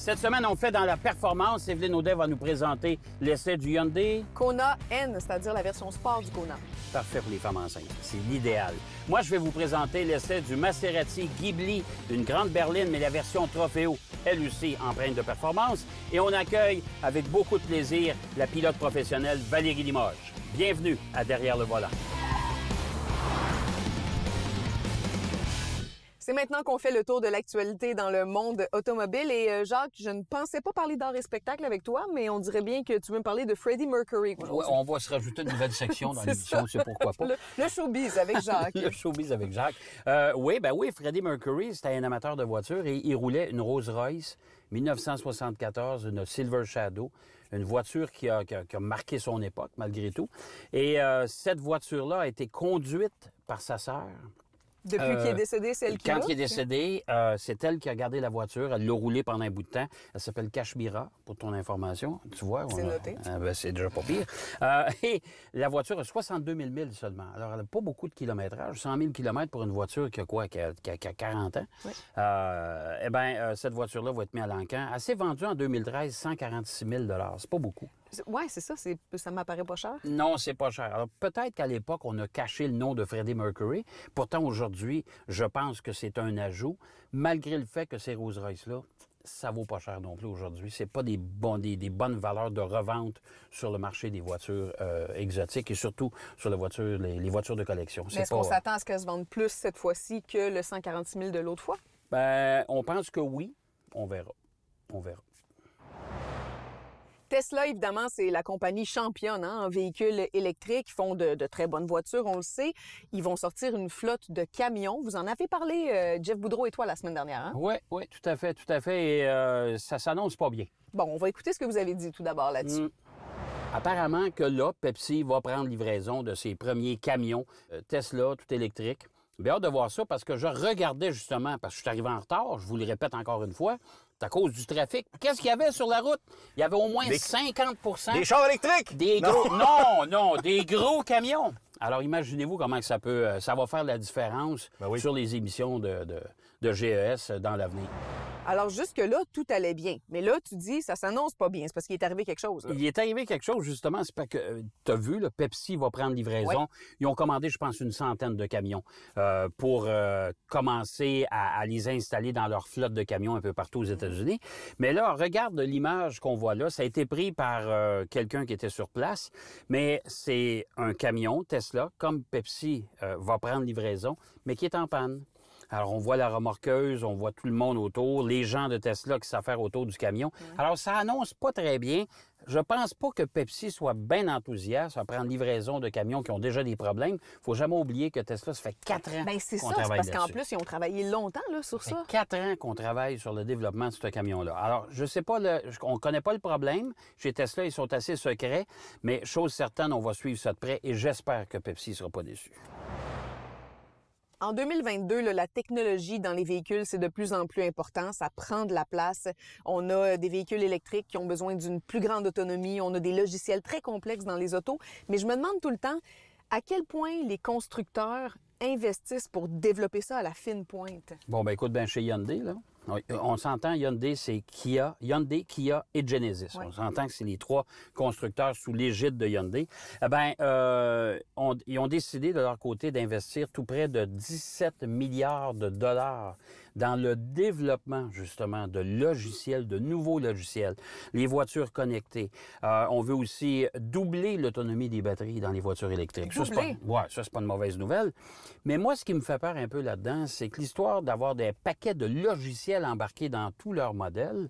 Cette semaine, on fait dans la performance. Evelyne Audet va nous présenter l'essai du Hyundai Kona N, c'est-à-dire la version sport du Kona. Parfait pour les femmes enceintes. C'est l'idéal. Moi, je vais vous présenter l'essai du Maserati Ghibli, une grande berline, mais la version Trofeo, elle aussi empreinte de performance. Et on accueille avec beaucoup de plaisir la pilote professionnelle Valérie Limoges. Bienvenue à Derrière le volant. C'est maintenant qu'on fait le tour de l'actualité dans le monde automobile. Et Jacques, je ne pensais pas parler d'art et spectacle avec toi, mais on dirait bien que tu veux me parler de Freddie Mercury. Ouais, on va se rajouter une nouvelle section dans l'émission, c'est pourquoi pas. Le showbiz avec Jacques. Le showbiz avec Jacques. Oui, Freddie Mercury, c'était un amateur de voitures et il roulait une Rolls-Royce 1974, une Silver Shadow, une voiture qui a marqué son époque, malgré tout. Et cette voiture-là a été conduite par sa sœur. Depuis qu'il est décédé, c'est elle qui l'a? Quand il est décédé, c'est elle qui a gardé la voiture. Elle l'a roulée pendant un bout de temps. Elle s'appelle Kashmira, pour ton information. Tu vois? C'est noté. C'est déjà pas pire. Et la voiture a 62 000 milles seulement. Alors, elle n'a pas beaucoup de kilométrage. 100 000 kilomètres pour une voiture qui a quoi? Qui a 40 ans. Oui. Cette voiture-là va être mise à l'encan. Elle s'est vendue en 2013 146 000 C'est pas beaucoup. Oui, c'est ça. Ça m'apparaît pas cher. Non, c'est pas cher. Alors, peut-être qu'à l'époque, on a caché le nom de Freddie Mercury. Pourtant, aujourd'hui, je pense que c'est un ajout, malgré le fait que ces Rolls-Royce-là, ça vaut pas cher non plus aujourd'hui. C'est pas des bonnes valeurs de revente sur le marché des voitures exotiques et surtout sur les voitures de collection. Mais est-ce qu'on s'attend à ce qu'elles se vendent plus cette fois-ci que le 146 000 de l'autre fois? On pense que oui. On verra. On verra. Tesla, évidemment, c'est la compagnie championne en véhicules électriques. Ils font de très bonnes voitures, on le sait. Ils vont sortir une flotte de camions. Vous en avez parlé, Jeff Boudreau et toi, la semaine dernière. Hein? Oui, tout à fait. Et ça s'annonce pas bien. Bon, on va écouter ce que vous avez dit tout d'abord là-dessus. Apparemment que là, Pepsi va prendre livraison de ses premiers camions Tesla, tout électrique. J'ai hâte de voir ça parce que je regardais justement, parce que je suis arrivé en retard, je vous le répète encore une fois, c'est à cause du trafic. Qu'est-ce qu'il y avait sur la route? Il y avait au moins 50 Des chars électriques? Des gros, non, des gros camions. Alors, imaginez-vous comment que ça va faire la différence sur les émissions de GES dans l'avenir. Alors, jusque-là, tout allait bien. Mais là, tu dis, ça s'annonce pas bien. C'est parce qu'il est arrivé quelque chose. Là. Il est arrivé quelque chose, justement. C'est parce que, tu as vu, Pepsi va prendre livraison. Ouais. Ils ont commandé, je pense, une centaine de camions pour commencer à les installer dans leur flotte de camions un peu partout aux États-Unis. Mais là, regarde l'image qu'on voit là. Ça a été pris par quelqu'un qui était sur place. Mais c'est un camion Tesla, comme Pepsi va prendre livraison, mais qui est en panne. Alors, on voit la remorqueuse, on voit tout le monde autour, les gens de Tesla qui s'affairent autour du camion. Alors, ça annonce pas très bien. Je pense pas que Pepsi soit bien enthousiaste à prendre livraison de camions qui ont déjà des problèmes. Faut jamais oublier que Tesla, ça fait 4 ans qu'on travaille parce qu'en plus, ils ont travaillé longtemps là, sur ça. Ça fait 4 ans qu'on travaille sur le développement de ce camion-là. Alors, je sais pas, on connaît pas le problème. Chez Tesla, ils sont assez secrets, mais chose certaine, on va suivre ça de près et j'espère que Pepsi sera pas déçu. En 2022, la technologie dans les véhicules, c'est de plus en plus important. Ça prend de la place. On a des véhicules électriques qui ont besoin d'une plus grande autonomie. On a des logiciels très complexes dans les autos. Mais je me demande tout le temps à quel point les constructeurs investissent pour développer ça à la fine pointe. Bon, écoute, chez Hyundai, là, on s'entend, Hyundai, c'est Hyundai, Kia et Genesis. Ouais. On s'entend que c'est les 3 constructeurs sous l'égide de Hyundai. Ils ont décidé de leur côté d'investir tout près de 17 milliards de dollars dans le développement, justement, de logiciels, de nouveaux logiciels, les voitures connectées. On veut aussi doubler l'autonomie des batteries dans les voitures électriques. Ça, c'est pas une mauvaise nouvelle. Mais moi, ce qui me fait peur un peu là-dedans, c'est que l'histoire d'avoir des paquets de logiciels embarqués dans tous leurs modèles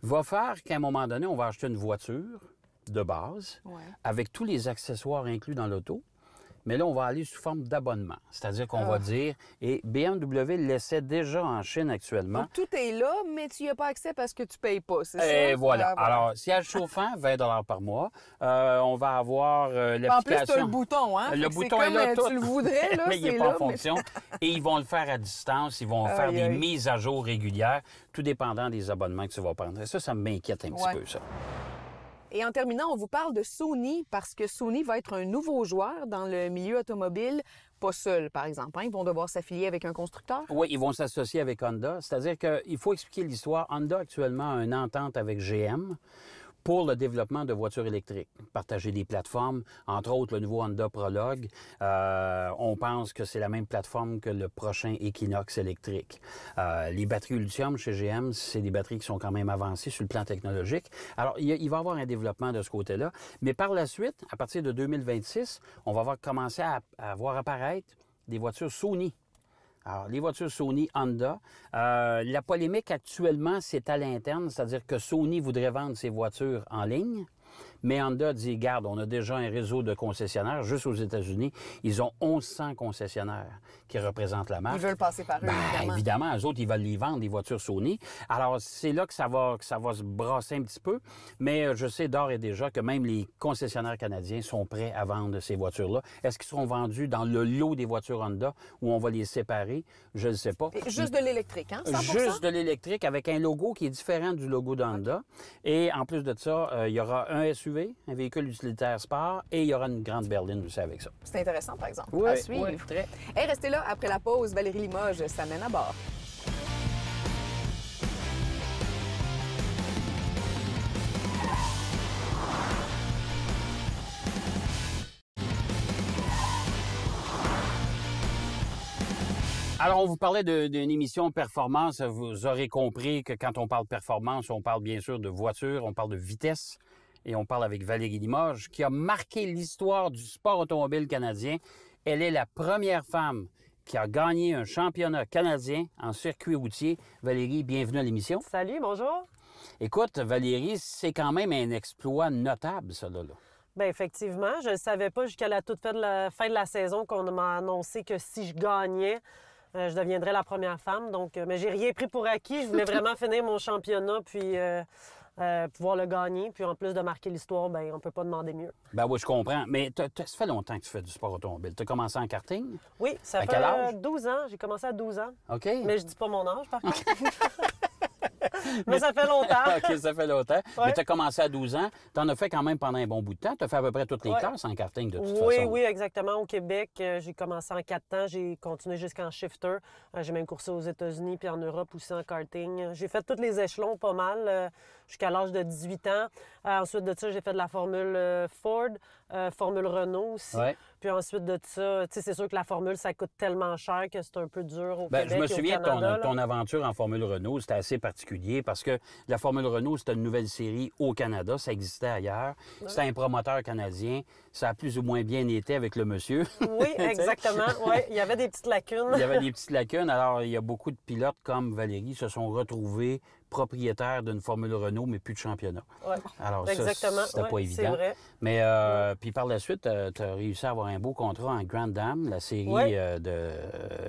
va faire qu'à un moment donné, on va acheter une voiture de base avec tous les accessoires inclus dans l'auto. Mais là, on va aller sous forme d'abonnement. C'est-à-dire qu'on va dire, et BMW l'essaie déjà en Chine actuellement. Donc, tout est là, mais tu n'y as pas accès parce que tu payes pas, c'est ça? Et voilà. Alors, siège chauffant, 20 $ par mois. On va avoir l'application. En plus, tu as le bouton, hein? Le bouton est là, tout. Tu le voudrais, là, mais il n'est pas en fonction. Et ils vont le faire à distance. Ils vont faire des mises à jour régulières, tout dépendant des abonnements que tu vas prendre. Et ça m'inquiète un petit peu, ça. Et en terminant, on vous parle de Sony parce que Sony va être un nouveau joueur dans le milieu automobile pas seuls, par exemple. Hein? Ils vont devoir s'affilier avec un constructeur? Oui, ils vont s'associer avec Honda. C'est-à-dire qu'il faut expliquer l'histoire. Honda, actuellement, a une entente avec GM pour le développement de voitures électriques. Partager des plateformes, entre autres le nouveau Honda Prologue. On pense que c'est la même plateforme que le prochain Equinox électrique. Les batteries lithium chez GM, c'est des batteries qui sont quand même avancées sur le plan technologique. Alors, il va y avoir un développement de ce côté-là. Mais par la suite, à partir de 2026, on va commencer à voir apparaître des voitures Sony. Alors, les voitures Sony, Honda, la polémique actuellement, c'est à l'interne, c'est-à-dire que Sony voudrait vendre ses voitures en ligne, mais Honda dit, garde, on a déjà un réseau de concessionnaires, juste aux États-Unis, ils ont 1100 concessionnaires qui représentent la marque. Ils veulent passer par eux, évidemment. Évidemment, eux autres, ils veulent les vendre, des voitures Sony. Alors, c'est là que ça va se brasser un petit peu, mais je sais d'ores et déjà que même les concessionnaires canadiens sont prêts à vendre ces voitures-là. Est-ce qu'ils seront vendus dans le lot des voitures Honda où on va les séparer? Je ne sais pas. Et juste de l'électrique, hein? 100%? Juste de l'électrique avec un logo qui est différent du logo d'Honda. Et en plus de ça, il y aura un SUV, un véhicule utilitaire sport, et il y aura une grande berline aussi avec ça. C'est intéressant, par exemple. Oui, À suivre. oui, très. Hey, restez là, après la pause, Valérie Limoges s'amène à bord. Alors, on vous parlait d'une émission performance. Vous aurez compris que quand on parle performance, on parle bien sûr de voiture, on parle de vitesse. Et on parle avec Valérie Limoges, qui a marqué l'histoire du sport automobile canadien. Elle est la première femme qui a gagné un championnat canadien en circuit routier. Valérie, bienvenue à l'émission. Salut, bonjour. Écoute, Valérie, c'est quand même un exploit notable, ça, là. Bien, effectivement, je ne savais pas jusqu'à la toute fin de la saison qu'on m'a annoncé que si je gagnais, je deviendrais la première femme. Donc, mais j'ai rien pris pour acquis. Je voulais vraiment finir mon championnat, puis pouvoir le gagner. Puis en plus de marquer l'histoire, bien, on ne peut pas demander mieux. Ben oui, je comprends. Mais ça fait longtemps que tu fais du sport automobile. Tu as commencé en karting? Oui, ça quel âge? fait 12 ans. J'ai commencé à 12 ans. OK. Mais je dis pas mon âge, par contre. Mais ça fait longtemps. OK, ça fait longtemps. Ouais. Mais tu as commencé à 12 ans. Tu en as fait quand même pendant un bon bout de temps. Tu as fait à peu près toutes les Ouais. classes en karting, de toute Oui, façon. oui, exactement. Au Québec, j'ai commencé en 4 temps. J'ai continué jusqu'en shifter. J'ai même coursé aux États-Unis puis en Europe aussi en karting. J'ai fait tous les échelons pas mal jusqu'à l'âge de 18 ans. Ensuite de ça, j'ai fait de la Formule Ford, Formule Renault aussi. Ouais. Puis ensuite de ça, tu sais, c'est sûr que la Formule, ça coûte tellement cher que c'est un peu dur au Ben, Québec je me et au souviens de Canada, ton aventure en Formule Renault. C'était assez particulier parce que la Formule Renault, c'était une nouvelle série au Canada. Ça existait ailleurs. C'était un promoteur canadien. Ça a plus ou moins bien été avec le monsieur. Oui, exactement. Oui, il y avait des petites lacunes. Il y avait des petites lacunes. Alors, il y a beaucoup de pilotes comme Valérie se sont retrouvés propriétaires d'une Formule Renault, mais plus de championnat. Ouais. Alors, Exactement. ça, c'était Ouais, pas évident. C'est vrai. Mais puis par la suite, tu as réussi à avoir un beau contrat en Grand Am, la série Ouais.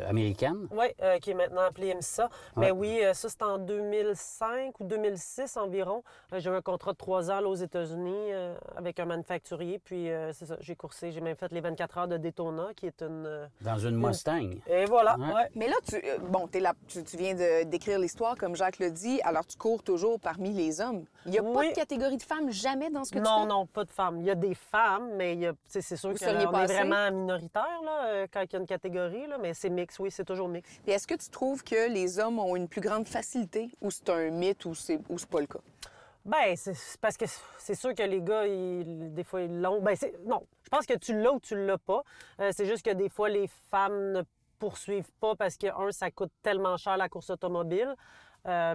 américaine. Oui, qui est maintenant appelé IMSA. Ouais. Mais oui, ça, c'était en 2005 ou 2006 environ. J'ai eu un contrat de 3 ans là, aux États-Unis avec un manufacturier. Puis, c'est ça, j'ai coursé. J'ai même fait les 24 heures de Daytona, qui est une... Dans une Mustang. Et voilà, Ouais. ouais. Mais là, tu viens de décrire l'histoire, comme Jacques le dit, alors tu cours toujours parmi les hommes. Il n'y a pas Oui. de catégorie de femmes jamais dans ce que tu Non, fais? non, pas de femmes. Il y a des femmes, mais il y a, tu sais, c'est sûr Vous qu'on seriez pas est assez? vraiment minoritaire là, quand il y a une catégorie, là, mais c'est mix, oui, c'est toujours mix. Puis est-ce que tu trouves que les hommes ont une plus grande facilité ou c'est un mythe ou c'est pas le cas? Ben, c'est parce que c'est sûr que les gars, des fois, ils l'ont. Ben, non, je pense que tu l'as ou tu l'as pas. C'est juste que des fois, les femmes ne poursuivent pas parce que, ça coûte tellement cher la course automobile.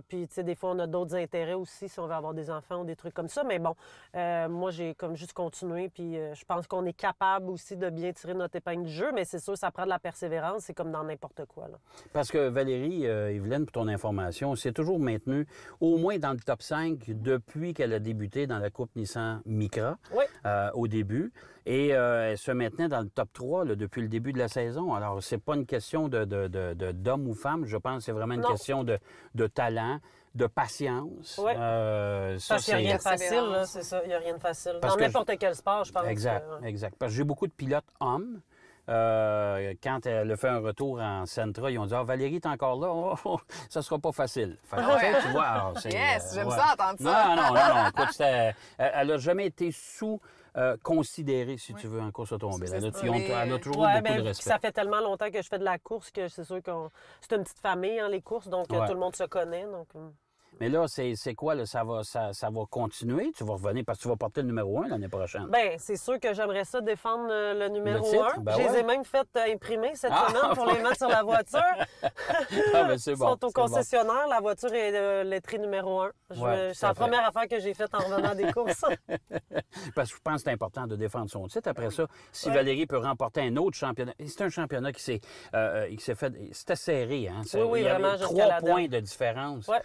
Puis, tu sais, des fois, on a d'autres intérêts aussi si on veut avoir des enfants ou des trucs comme ça. Mais bon, moi, j'ai comme juste continué. Puis, je pense qu'on est capable aussi de bien tirer notre épingle du jeu. Mais c'est sûr, ça prend de la persévérance. C'est comme dans n'importe quoi, là. Parce que Valérie, Evelyne, pour ton information, s'est toujours maintenue au moins dans le top 5 depuis qu'elle a débuté dans la Coupe Nissan Micra Oui. au début. Et elle se maintenait dans le top 3 là, depuis le début de la saison. Alors, c'est pas une question d'homme ou femme. Je pense que c'est vraiment une Non. question de talent, de patience. Oui. Ça, Parce qu'il n'y a rien de facile, là, persévérance. c'est ça. Il n'y a rien de facile. Parce Dans que n'importe quel sport, je pense. Exact, que- exact. Parce que j'ai beaucoup de pilotes hommes. Quand elle a fait un retour en Sentra, ils ont dit « Ah, Valérie est encore là, ça sera pas facile. » Fait que, en fait, tu vois, alors, c'est... Yes, j'aime ouais. ça entendre ça. Non. Écoute, elle n'a jamais été sous considérée, si tu veux, en course automobile. Elle a toujours Ouais, beaucoup de respect. Ça fait tellement longtemps que je fais de la course que c'est sûr que c'est une petite famille, hein, les courses, donc tout le monde se connaît. Donc, Mais là, c'est quoi? Là? Ça va continuer? Tu vas revenir parce que tu vas porter le numéro 1 l'année prochaine. bien, c'est sûr que j'aimerais ça défendre le numéro titre? 1. Ben je les ouais. ai même fait imprimer cette semaine pour les mettre sur la voiture. Ben c'est Ils bon. sont au concessionnaire. La voiture est lettrée numéro 1. C'est la première affaire que j'ai faite en revenant des courses. Parce que je pense que c'est important de défendre son titre. Après ça, si Valérie peut remporter un autre championnat, et c'est un championnat qui s'est fait... C'était serré, hein? Oui, il y vraiment, avait jusqu'à 3 points de différence. Ouais.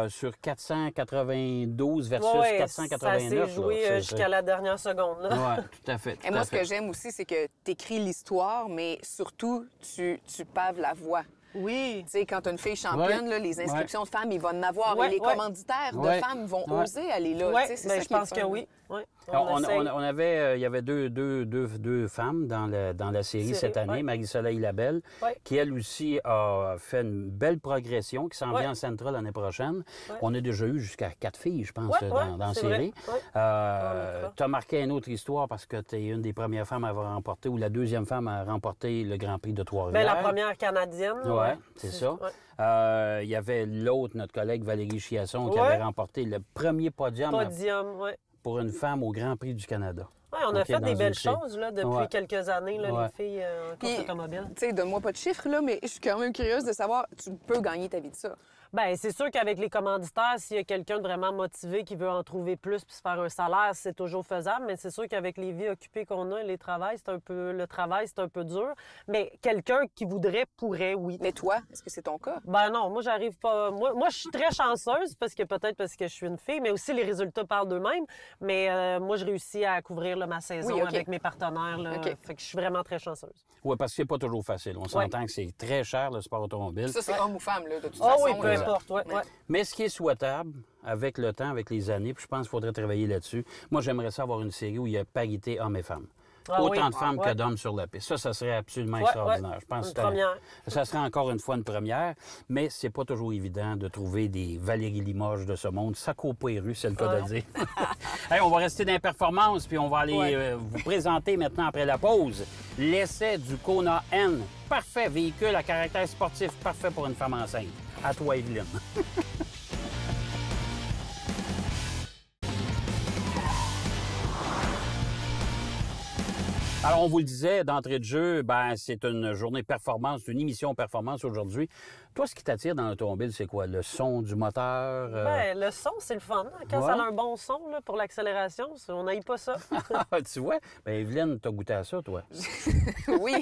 Sur 492 versus Oui, 489. ça s'est joué jusqu'à la dernière seconde. Oui, tout à fait. Et moi, ce que j'aime aussi, c'est que tu écris l'histoire, mais surtout, tu paves la voie. Oui. Tu sais, quand tu as une fille championne, là, les inscriptions de femmes, ils vont en avoir. Et les commanditaires de femmes vont oser aller là. Oui, Tu sais, c'est ça je qui est pense le que fun. oui. Ouais. Il y avait deux femmes dans la série cette année, Marie-Soleil Labelle, qui elle aussi a fait une belle progression, qui s'en vient en Central l'année prochaine. On a déjà eu jusqu'à 4 filles, je pense, dans la série. Tu as marqué une autre histoire parce que tu es une des premières femmes à avoir remporté, ou la deuxième femme à remporter le Grand Prix de Trois-Rivières. Bien, la première canadienne. Oui, c'est ça. Il y avait l'autre, notre collègue Valérie Chiasson, qui avait remporté le premier podium pour une femme au Grand Prix du Canada. Oui, on a fait des belles choses là, depuis quelques années, là, les filles en course Puis, automobile. Tu sais, donne-moi pas de chiffres, là, mais je suis quand même curieuse de savoir, tu peux gagner ta vie de ça. Bien, c'est sûr qu'avec les commanditaires, s'il y a quelqu'un de vraiment motivé qui veut en trouver plus puis se faire un salaire, c'est toujours faisable. Mais c'est sûr qu'avec les vies occupées qu'on a, le travail, c'est un peu dur. Mais quelqu'un qui voudrait pourrait, oui. Mais toi, est-ce que c'est ton cas? Ben non, moi, j'arrive pas. Moi, je suis très chanceuse parce que je suis une fille, mais aussi les résultats parlent d'eux-mêmes. Mais moi, je réussis à couvrir là, ma saison avec mes partenaires. Là. Fait que je suis vraiment très chanceuse. Oui, parce que c'est pas toujours facile. On s'entend que c'est très cher, le sport automobile. Ça, c'est homme ou femme, là, de toute Ah façon. oui, peu là. importe, ouais. Mais ce qui est souhaitable, avec le temps, avec les années, puis je pense qu'il faudrait travailler là-dessus, moi, j'aimerais ça avoir une série où il y a parité hommes et femmes. Autant de femmes que d'hommes sur la piste. Ça serait absolument extraordinaire. Je pense que ça serait encore une fois une première, mais c'est pas toujours évident de trouver des Valérie Limoges de ce monde. Ça court pas les rues, c'est le cas de dire. Hey, on va rester dans les performances, puis on va aller vous présenter maintenant, après la pause, l'essai du Kona N. Parfait véhicule à caractère sportif, parfait pour une femme enceinte. À toi, Evelyne. Alors, on vous le disait, d'entrée de jeu, c'est une journée performance, une émission performance aujourd'hui. Toi, ce qui t'attire dans l'automobile, c'est quoi? Le son du moteur? Bien, le son, c'est le fun. Quand ça a un bon son là, pour l'accélération, on n'aille pas ça. Tu vois? Bien, Evelyne, t'as goûté à ça, toi? Oui,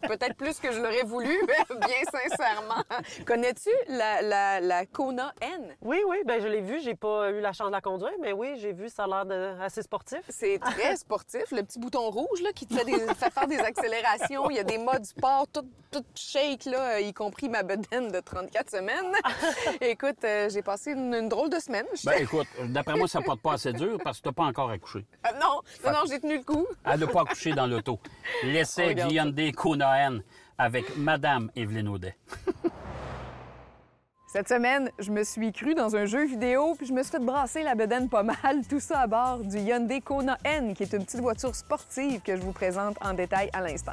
peut-être plus que je l'aurais voulu, bien sincèrement. Connais-tu la Kona N? Oui, bien, je l'ai vu. J'ai pas eu la chance de la conduire, mais oui, j'ai vu. Ça a l'air assez sportif. C'est très sportif. Le petit bouton rouge là, qui te fait faire des accélérations. Il y a des modes sport, tout shake, là, y compris ma bedaine de 34 semaines. Écoute, j'ai passé une drôle de semaine. Écoute, d'après moi, ça porte pas assez dur parce que t'as pas encore accouché. Non, j'ai tenu le coup. Elle n'a pas accouché dans l'auto. L'essai du Hyundai Kona N avec Madame Evelyne Audet. Cette semaine, je me suis crue dans un jeu vidéo puis je me suis fait brasser la bedaine pas mal. Tout ça à bord du Hyundai Kona N, qui est une petite voiture sportive que je vous présente en détail à l'instant.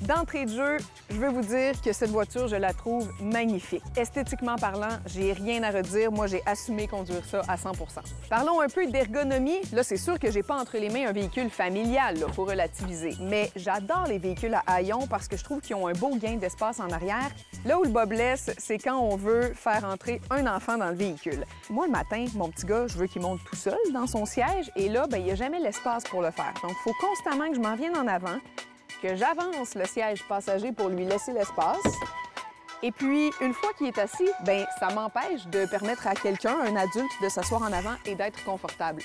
D'entrée de jeu, je veux vous dire que cette voiture, je la trouve magnifique. Esthétiquement parlant, j'ai rien à redire. Moi, j'ai assumé conduire ça à 100 %. Parlons un peu d'ergonomie. Là, c'est sûr que j'ai pas entre les mains un véhicule familial, là, faut relativiser. Mais j'adore les véhicules à haillons parce que je trouve qu'ils ont un beau gain d'espace en arrière. Là où le bas blesse, c'est quand on veut faire entrer un enfant dans le véhicule. Moi, le matin, mon petit gars, je veux qu'il monte tout seul dans son siège. Et là, il n'y a jamais l'espace pour le faire. Donc, il faut constamment que je m'en vienne en avant, que j'avance le siège passager pour lui laisser l'espace. Et puis, une fois qu'il est assis, ça m'empêche de permettre à quelqu'un, un adulte, de s'asseoir en avant et d'être confortable.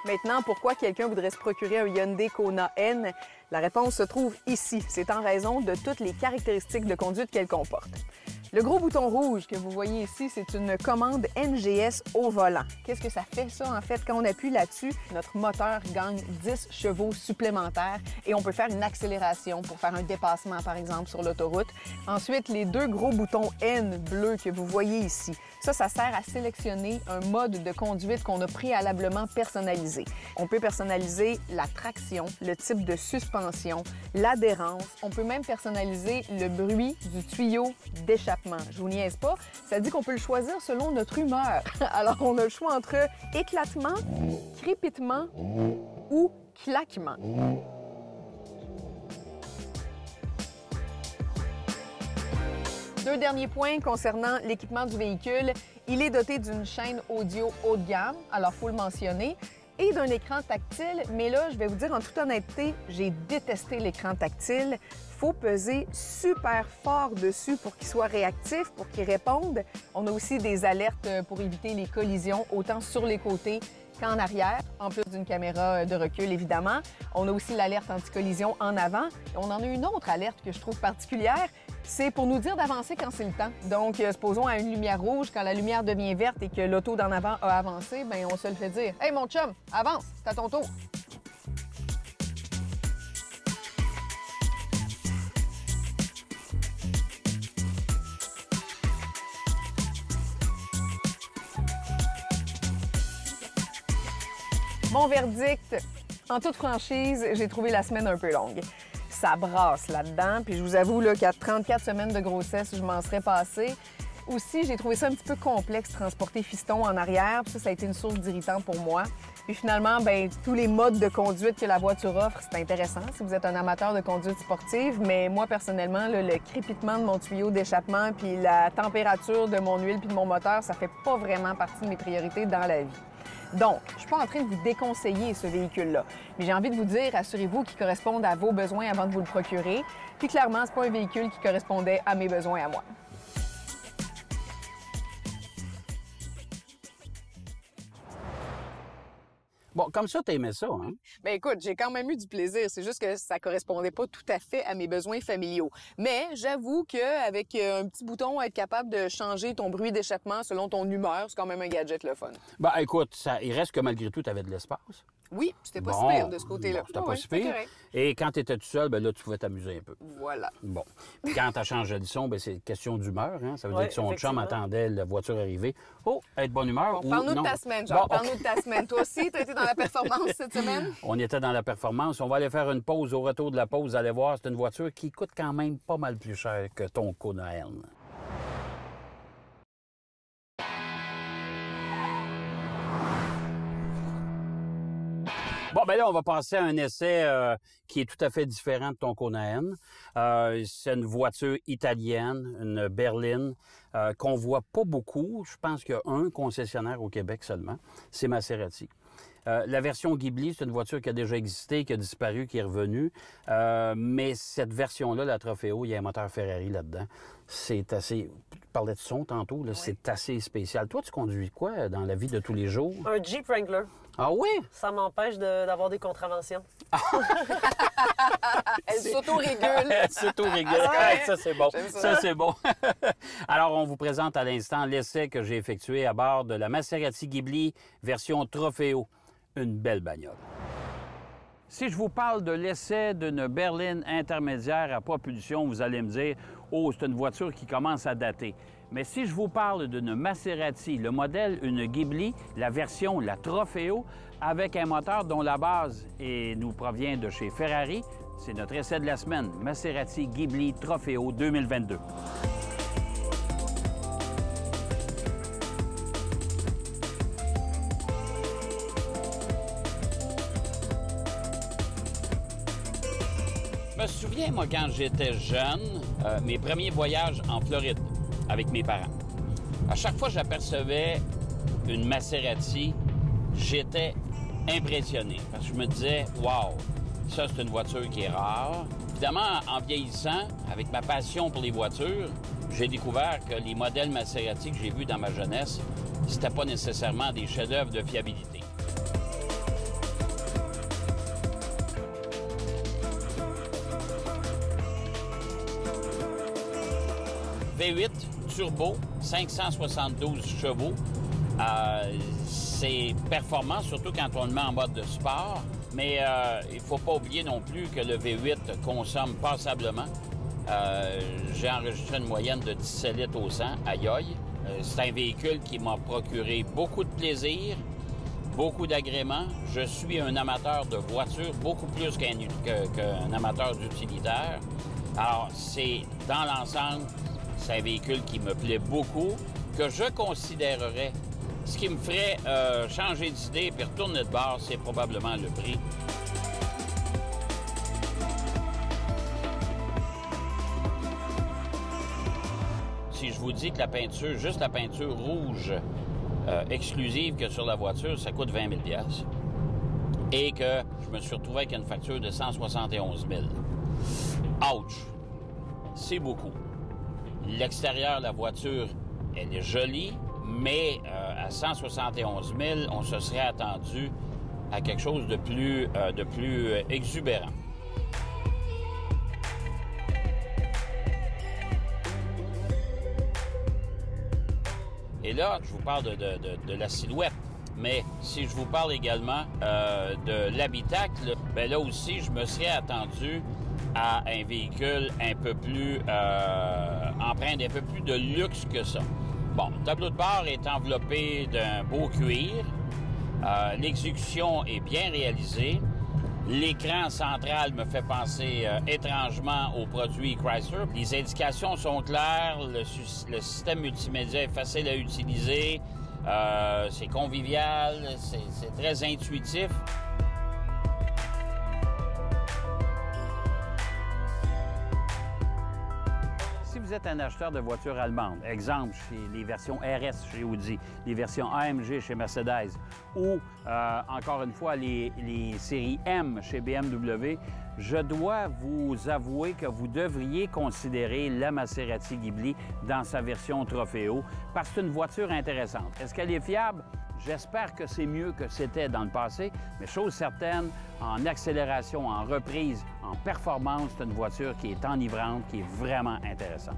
Maintenant, pourquoi quelqu'un voudrait se procurer un Hyundai Kona N? La réponse se trouve ici. C'est en raison de toutes les caractéristiques de conduite qu'elle comporte. Le gros bouton rouge que vous voyez ici, c'est une commande NGS au volant. Qu'est-ce que ça fait, ça, en fait? Quand on appuie là-dessus, notre moteur gagne 10 chevaux supplémentaires et on peut faire une accélération pour faire un dépassement, par exemple, sur l'autoroute. Ensuite, les deux gros boutons N bleus que vous voyez ici, ça sert à sélectionner un mode de conduite qu'on a préalablement personnalisé. On peut personnaliser la traction, le type de suspension, l'adhérence. On peut même personnaliser le bruit du tuyau d'échappement. Je vous niaise pas, ça dit qu'on peut le choisir selon notre humeur. Alors, on a le choix entre éclatement, crépitement ou claquement. Deux derniers points concernant l'équipement du véhicule. Il est doté d'une chaîne audio haut de gamme, alors il faut le mentionner, et d'un écran tactile. Mais là, je vais vous dire en toute honnêteté, j'ai détesté l'écran tactile. Il faut peser super fort dessus pour qu'il soit réactif, pour qu'il réponde. On a aussi des alertes pour éviter les collisions, autant sur les côtés qu'en arrière, en plus d'une caméra de recul, évidemment. On a aussi l'alerte anti-collision en avant. Et on en a une autre alerte que je trouve particulière. C'est pour nous dire d'avancer quand c'est le temps. Donc, supposons à une lumière rouge, quand la lumière devient verte et que l'auto d'en avant a avancé, bien, on se le fait dire. « Hey, mon chum, avance, c'est à ton tour! » Mon verdict, en toute franchise, j'ai trouvé la semaine un peu longue. Ça brasse là-dedans, puis je vous avoue qu'à 34 semaines de grossesse, je m'en serais passée. Aussi, j'ai trouvé ça un petit peu complexe, transporter fiston en arrière, puis ça a été une source d'irritant pour moi. Puis finalement, bien, tous les modes de conduite que la voiture offre, c'est intéressant si vous êtes un amateur de conduite sportive, mais moi, personnellement, le crépitement de mon tuyau d'échappement puis la température de mon huile puis de mon moteur, ça fait pas vraiment partie de mes priorités dans la vie. Donc, je suis pas en train de vous déconseiller ce véhicule-là, mais j'ai envie de vous dire, assurez-vous qu'il corresponde à vos besoins avant de vous le procurer. Puis clairement, c'est pas un véhicule qui correspondait à mes besoins à moi. Bon, comme ça, t'aimais ça, hein? Bien, écoute, j'ai quand même eu du plaisir. C'est juste que ça correspondait pas tout à fait à mes besoins familiaux. Mais j'avoue qu'avec un petit bouton, être capable de changer ton bruit d'échappement selon ton humeur, c'est quand même un gadget le fun. Ben, écoute, il reste que malgré tout, tu avais de l'espace. Oui, c'était pas si pire de ce côté-là. Bon, c'était pas si pire. Et quand tu étais tout seul, ben là, tu pouvais t'amuser un peu. Voilà. Bon. Puis quand tu as changé de son, ben c'est question d'humeur. Hein? Ça veut dire que son chum attendait la voiture arriver. Oh, être bonne humeur. Bon, parle-nous de ta semaine, Jean. Bon, parle-nous de ta semaine. Toi aussi, tu as été dans la performance cette semaine? On était dans la performance. On va aller faire une pause. Au retour de la pause, vous allez voir, c'est une voiture qui coûte quand même pas mal plus cher que ton Kona N. Bon, ben là, on va passer à un essai qui est tout à fait différent de ton Kona N. C'est une voiture italienne, une berline, qu'on voit pas beaucoup. Je pense qu'il y a un concessionnaire au Québec seulement. C'est Maserati. La version Ghibli, c'est une voiture qui a déjà existé, qui a disparu, qui est revenue. Mais cette version-là, la Trofeo, il y a un moteur Ferrari là-dedans. C'est assez... Tu parlais de son tantôt, là, oui. C'est assez spécial. Toi, tu conduis quoi dans la vie de tous les jours? Un Jeep Wrangler. Ah oui? Ça m'empêche d'avoir des contraventions. Elle s'auto-régule. Elle s'auto-régule. Ah, ça, c'est bon. Ça, c'est bon. Alors, on vous présente à l'instant l'essai que j'ai effectué à bord de la Maserati Ghibli version Trofeo. Une belle bagnole. Si je vous parle de l'essai d'une berline intermédiaire à propulsion, vous allez me dire « Oh, c'est une voiture qui commence à dater ». Mais si je vous parle d'une Maserati, le modèle, une Ghibli, la version, la Trofeo, avec un moteur dont la base nous provient de chez Ferrari, c'est notre essai de la semaine, Maserati Ghibli Trofeo 2022. Je me souviens, moi, quand j'étais jeune, mes premiers voyages en Floride avec mes parents. À chaque fois que j'apercevais une Maserati, j'étais impressionné. Parce que je me disais, wow, ça, c'est une voiture qui est rare. Évidemment, en vieillissant, avec ma passion pour les voitures, j'ai découvert que les modèles Maserati que j'ai vus dans ma jeunesse, c'était pas nécessairement des chefs-d'œuvre de fiabilité. V8, tout turbo, 572 chevaux. C'est performant, surtout quand on le met en mode de sport. Mais il ne faut pas oublier non plus que le V8 consomme passablement. J'ai enregistré une moyenne de 17 litres au 100, aïe aïe. C'est un véhicule qui m'a procuré beaucoup de plaisir, beaucoup d'agréments. Je suis un amateur de voitures, beaucoup plus qu'un amateur d'utilitaire. Alors, c'est dans l'ensemble, c'est un véhicule qui me plaît beaucoup, que je considérerais. Ce qui me ferait changer d'idée et retourner de bord, c'est probablement le prix. Si je vous dis que la peinture, juste la peinture rouge exclusive que sur la voiture, ça coûte 20 000 $ et que je me suis retrouvé avec une facture de 171 000. Ouch! C'est beaucoup. L'extérieur de la voiture, elle est jolie, mais à 171 000, on se serait attendu à quelque chose de plus exubérant. Et là, je vous parle de la silhouette. Mais si je vous parle également de l'habitacle, bien là aussi, je me serais attendu à un véhicule un peu plus empreint d'un peu plus de luxe que ça. Bon, le tableau de bord est enveloppé d'un beau cuir. L'exécution est bien réalisée. L'écran central me fait penser étrangement aux produits Chrysler. Les indications sont claires, le système multimédia est facile à utiliser, c'est convivial, c'est très intuitif. Si vous êtes un acheteur de voitures allemandes, exemple chez les versions RS chez Audi, les versions AMG chez Mercedes ou encore une fois les séries M chez BMW, je dois vous avouer que vous devriez considérer la Maserati Ghibli dans sa version Trofeo parce que c'est une voiture intéressante. Est-ce qu'elle est fiable? J'espère que c'est mieux que c'était dans le passé, mais chose certaine, en accélération, en reprise, en performance, c'est une voiture qui est enivrante, qui est vraiment intéressante.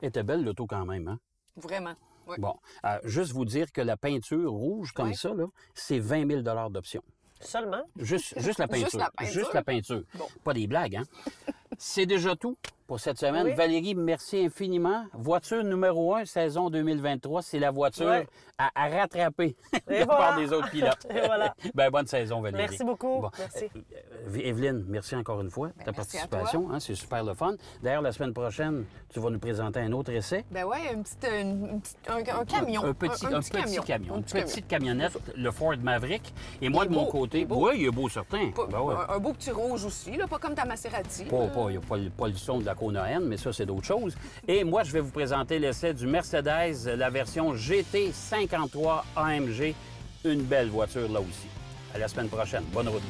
Elle était belle l'auto quand même, hein? Vraiment. Oui. Bon, juste vous dire que la peinture rouge comme ça, là, c'est 20 000 $ d'option. Seulement? Juste la peinture. Juste la peinture? Juste la peinture. Bon. Pas des blagues, hein? C'est déjà tout pour cette semaine. Oui. Valérie, merci infiniment. Voiture numéro 1, saison 2023, c'est la voiture Ouais. à rattraper de Et part voilà. des autres pilotes. Et voilà. Ben, bonne saison, Valérie. Merci beaucoup. Bon. Merci. Evelyne, merci encore une fois de ta merci à participation. Hein, c'est super le fun. D'ailleurs, la semaine prochaine, tu vas nous présenter un autre essai. Ben ouais, un camion. Un petit camion. Une petite camionnette, le Ford Maverick. Et moi, Il de est mon beau, côté, il est beau. oui, il est beau, certain. Ben ouais. Un beau petit rouge aussi, là, pas comme ta Maserati. Il n'y a pas le son de la Kona N, mais ça, c'est d'autres choses. Et moi, je vais vous présenter l'essai du Mercedes, la version GT53 AMG. Une belle voiture là aussi. À la semaine prochaine. Bonne route.